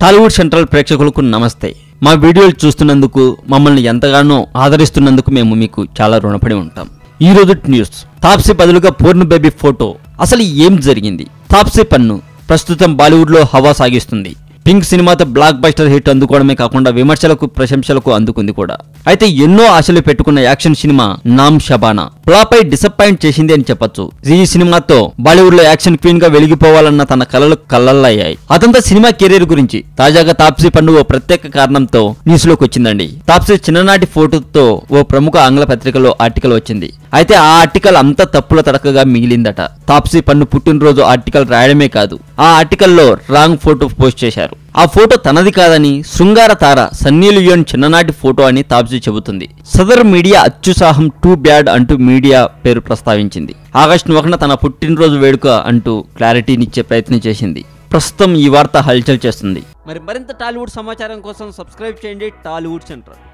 Tollywood central ప్రేక్షకులకు నమస్తే. మా వీడియోలు చూస్తున్నందుకు, మమ్మల్ని ఎంతగానో ఆదరిస్తున్నందుకు మేము మీకు చాలా రుణపడి ఉంటాం. ఈ రోజు న్యూస్. తాప్సీ బదులుగా పూర్ణ బేబీ ఫోటో. అసలు ఏం జరిగింది? తాప్సీ పన్ను ప్రస్తుతం బాలీవుడ్ లో హవా సాగిస్తుంది. పింక్ సినిమాతో బ్లాక్ బస్టర్ హిట్ అందుకోవడమే కాకుండా విమర్శలకు ప్రశంసలకు అందుకుంది కూడా. అయితే ఎన్నో ఆశలు పెట్టుకున్న యాక్షన్ సినిమా నామ్ షబానా ఫ్లాప్ అయి డిసప్పాయింట్ చేసింది అని చెప్పొచ్చు. ఈ సినిమాతో బాలీవుడ్ లో యాక్షన్ క్వీన్ గా వెలిగిపోవాలన్న తన కలలు కళ్ళయ్యాయి. అదంతా సినిమా కెరీర్ గురించి. తాజాగా తాప్సీ పన్ను ఓ ప్రత్యేక కారణంతో న్యూస్ లోకి వచ్చిందండి. తాప్సీ చిన్ననాటి ఫోటోతో ఓ ప్రముఖ ఆంగ్ల పత్రికలో ఆర్టికల్ వచ్చింది. అయితే ఆ ఆర్టికల్ అంతా తప్పుల తడకగా మిగిలిందట. తాప్సీ పన్ను పుట్టినరోజు ఆర్టికల్ రాయడమే కాదు, ఆ ఆర్టికల్లో రాంగ్ ఫోటో పోస్ట్ చేశారు. ఆ ఫోటో తనది కాదని, శృంగార తార సన్నీ లియోన్ చిన్ననాటి ఫోటో అని తాప్సీ చెబుతుంది. సదర్ మీడియా అత్యుత్సాహం టూ బ్యాడ్ అంటూ మీడియా పేరు ప్రస్తావించింది. ఆగస్టు 1న తన పుట్టినరోజు వేడుక అంటూ క్లారిటీనిచ్చే ప్రయత్నం చేసింది. ప్రస్తుతం ఈ వార్త హల్చల్ చేస్తుంది. మరింత టాలీవుడ్ సమాచారం కోసం సబ్స్క్రైబ్ చేయండి టాలీవుడ్ సెంట్రల్.